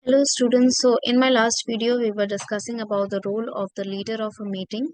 Hello students, so in my last video we were discussing about the role of the leader of a meeting.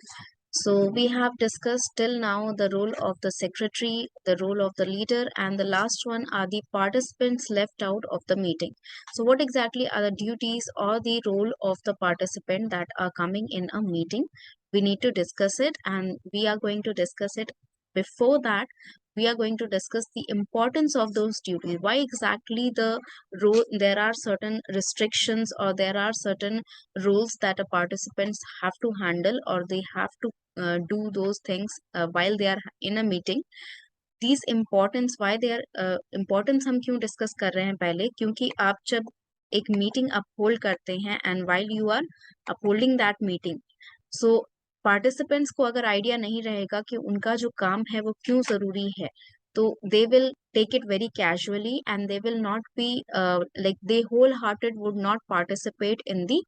So we have discussed till now the role of the secretary, the role of the leader, and the last one are the participants left out of the meeting. So what exactly are the duties or the role of the participant that are coming in a meeting? We need to discuss it, and we are going to discuss it. Before that, we are going to discuss the importance of those duties. Why exactly the role, there are certain restrictions or there are certain rules that a participants have to handle or they have to do those things while they are in a meeting. These importance, why they are importance, हम क्यों discuss कर रहे हैं? पहले क्योंकि आप जब एक मीटिंग अपहोल्ड करते हैं and while you are upholding that meeting, so participants को अगर आइडिया नहीं रहेगा कि उनका जो काम है वो क्यों जरूरी है, तो they will take it very casually and they will not be like they wholehearted would not participate in the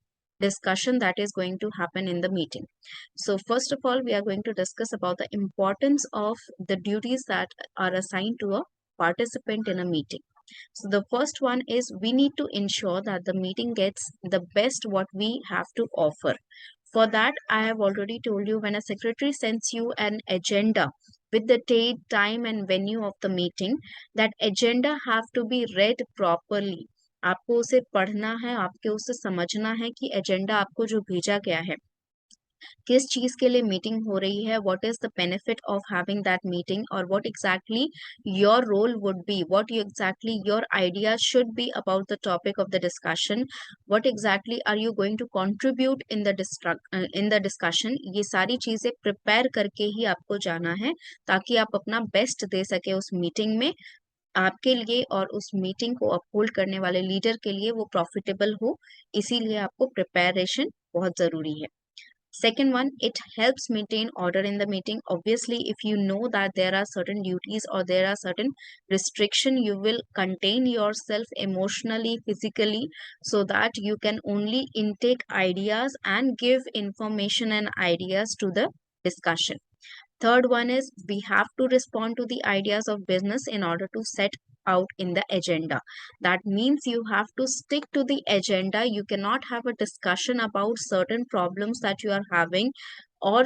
discussion that is going to happen in the meeting. So first of all, we are going to discuss about the importance of the duties that are assigned to a participant in a meeting. So the first one is we need to ensure that the meeting gets the best what we have to offer. For that, I have already told you, when a secretary sends you an agenda with the date, time and venue of the meeting, that agenda have to be read properly. आपको उसे पढ़ना है, आपको उसे समझना है कि agenda आपको जो भेजा गया है किस चीज के लिए मीटिंग हो रही है, what is the benefit of having that meeting, और what exactly your role would be, what you exactly your idea should be about the topic of the discussion, what exactly are you going to contribute in the discussion. ये सारी चीजें prepare करके ही आपको जाना है ताकि आप अपना बेस्ट दे सके उस मीटिंग में, आपके लिए और उस मीटिंग को अपहोल्ड करने वाले लीडर के लिए वो प्रॉफिटेबल हो. इसीलिए आपको प्रिपरेशन बहुत जरूरी है. Second one, it helps maintain order in the meeting. Obviously, if you know that there are certain duties or there are certain restriction, you will contain yourself emotionally, physically, so that you can only intake ideas and give information and ideas to the discussion. Third one is we have to respond to the ideas of business in order to set out in the agenda. That means you have to stick to the agenda. You cannot have a discussion about certain problems that you are having, or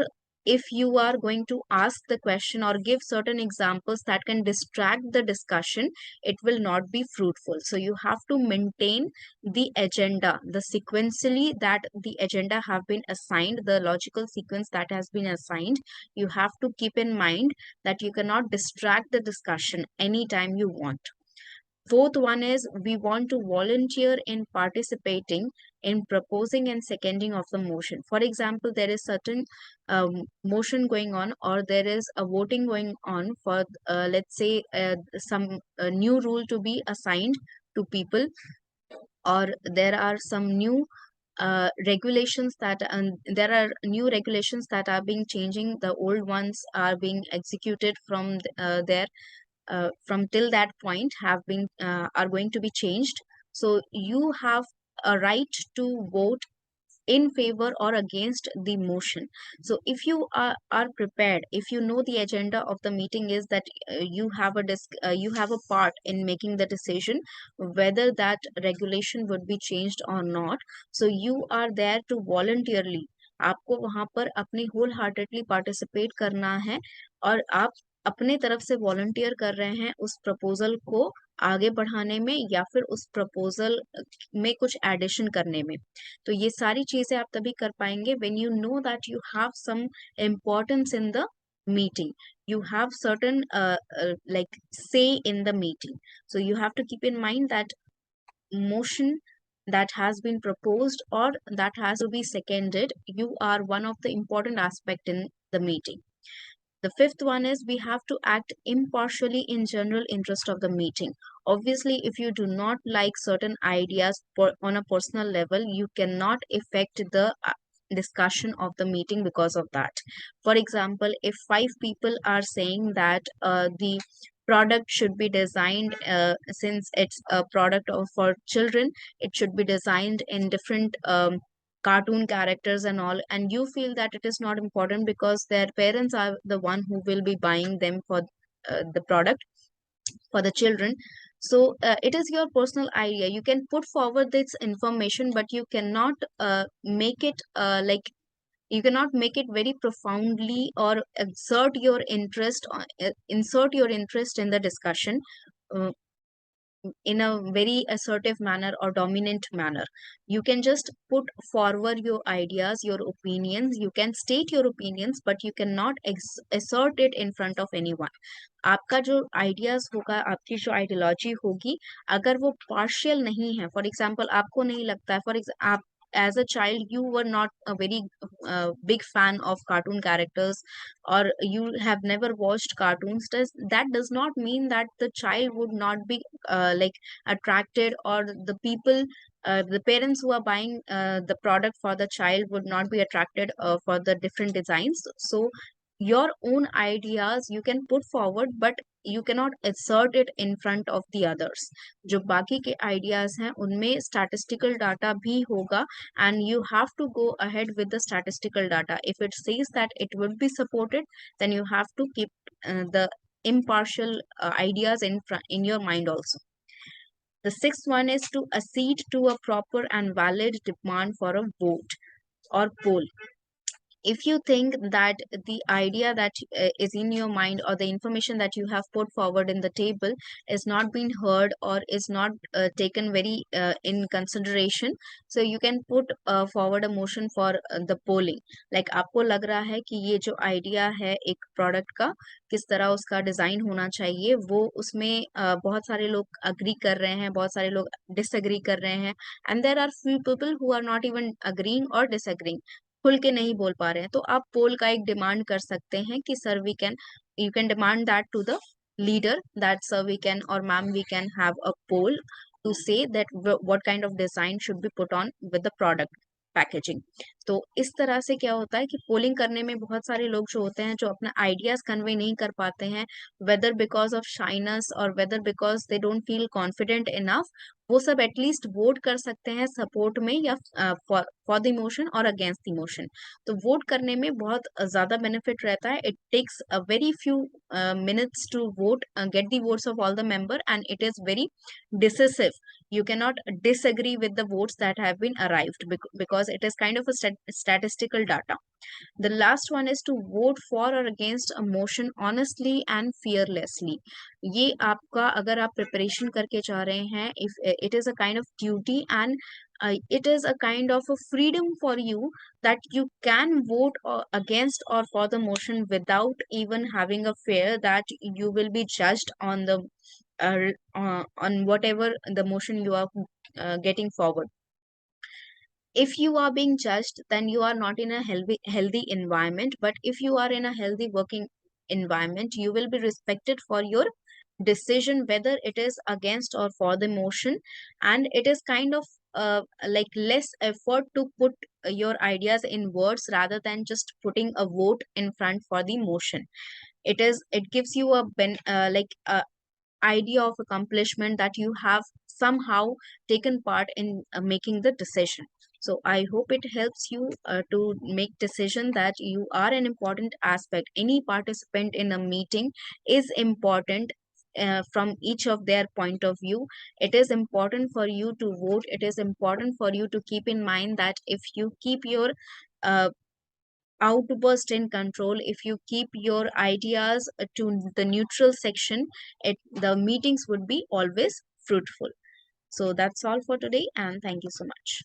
if you are going to ask the question or give certain examples that can distract the discussion, it will not be fruitful. So you have to maintain the agenda, the sequentially that the agenda have been assigned, the logical sequence that has been assigned. You have to keep in mind that you cannot distract the discussion anytime you want. Fourth one is we want to volunteer in participating in proposing and seconding of the motion. For example, there is certain motion going on or there is a voting going on for let's say some new rule to be assigned to people, or there are some new regulations that there are new regulations that are being changing, the old ones are being executed from there from till that point have been are going to be changed. So you have a right to vote in favor or against the motion. So if you are prepared, if you know the agenda of the meeting is that you have a part in making the decision whether that regulation would be changed or not, so you are there to voluntarily, आपको वहां पर अपनी whole heartedly participate करना है और आप अपने तरफ से वॉलंटियर कर रहे हैं उस प्रपोजल को आगे बढ़ाने में या फिर उस प्रपोजल में कुछ एडिशन करने में. तो ये सारी चीजें आप तभी कर पाएंगे when you know that you have some importance in the meeting, you have certain like say in the meeting. So you have to keep in mind that motion that has been proposed or that has to be seconded, you are one of the important aspect in the meeting. The fifth one is we have to act impartially in general interest of the meeting. Obviously, if you do not like certain ideas on a personal level, you cannot affect the discussion of the meeting because of that. For example, if five people are saying that the product should be designed, since it's a product for children, it should be designed in different cartoon characters and all, and you feel that it is not important because their parents are the one who will be buying them for the product for the children. So it is your personal idea. You can put forward this information, but you cannot make it you cannot make it very profoundly or insert your interest in the discussion uh, in a very assertive manner or dominant manner. You can just put forward your ideas, your opinions. You can state your opinions, but you cannot assert it in front of anyone. आपका जो ideas होगा, आपकी जो ideology होगी, अगर वो partial नहीं है, फॉर एग्जाम्पल आपको नहीं लगता है, आप as a child you were not a very big fan of cartoon characters, or you have never watched cartoons, does not mean that the child would not be attracted, or the parents who are buying the product for the child would not be attracted for the different designs. So your own ideas you can put forward, but you cannot assert it in front of the others. जो बाकी के ideas हैं उनमें statistical data भी होगा, and you have to go ahead with the statistical data. If it says that it would be supported, then you have to keep the impartial ideas in your mind also. The sixth one is to accede to a proper and valid demand for a vote or poll. If you think that the idea that is in your mind, or the information that you have put forward in the table is not being heard, or is not taken very in consideration, so you can put forward a motion for the polling. Like आपको लग रहा है कि ये जो idea है एक product का, किस तरह उसका डिजाइन होना चाहिए, वो उसमें बहुत सारे लोग अग्री कर रहे हैं, बहुत सारे लोग डिसएग्री कर रहे हैं, and there are few people who are not even agreeing और डिसएग्रीइंग, खुल के नहीं बोल पा रहे हैं, तो आप पोल का एक डिमांड कर सकते हैं कि sir we can you can demand that to the leader, that sir we can और ma'am we can have a poll to say that what kind of design should be put on with the product packaging. तो इस तरह से क्या होता है कि polling करने में बहुत सारे लोग जो होते हैं जो अपना आइडियाज कन्वे नहीं कर पाते हैं, वेदर बिकॉज ऑफ शाइनेस और whether because they don't feel confident enough, वो सब एटलीस्ट वोट कर सकते हैं सपोर्ट में, या फॉर द इमोशन और अगेंस्ट द इमोशन. तो वोट करने में बहुत ज्यादा बेनिफिट रहता है. It takes a very few minutes to vote, get the votes of all the member, and it is very decisive. You cannot disagree with the votes that have been arrived, because it is kind of a statistical data. The last one is to vote for or against a motion honestly and fearlessly. ये आपका, अगर आप preparation करके जा रहे हैं, if it is a kind of duty, and it is a kind of a freedom for you, that you can vote against or for the motion without even having a fear that you will be judged on whatever the motion you are getting forward. If you are being judged, then you are not in a healthy environment. But if you are in a healthy working environment, you will be respected for your decision, whether it is against or for the motion. And it is kind of like less effort to put your ideas in words, rather than just putting a vote in front for the motion. It gives you a idea of accomplishment that you have somehow taken part in making the decision. So I hope it helps you to make decision, that you are an important aspect. Any participant in a meeting is important from each of their point of view. It is important for you to vote. It is important for you to keep in mind that if you keep your uh, outburst in control, if you keep your ideas to the neutral section, the meetings would be always fruitful. So that's all for today, and thank you so much.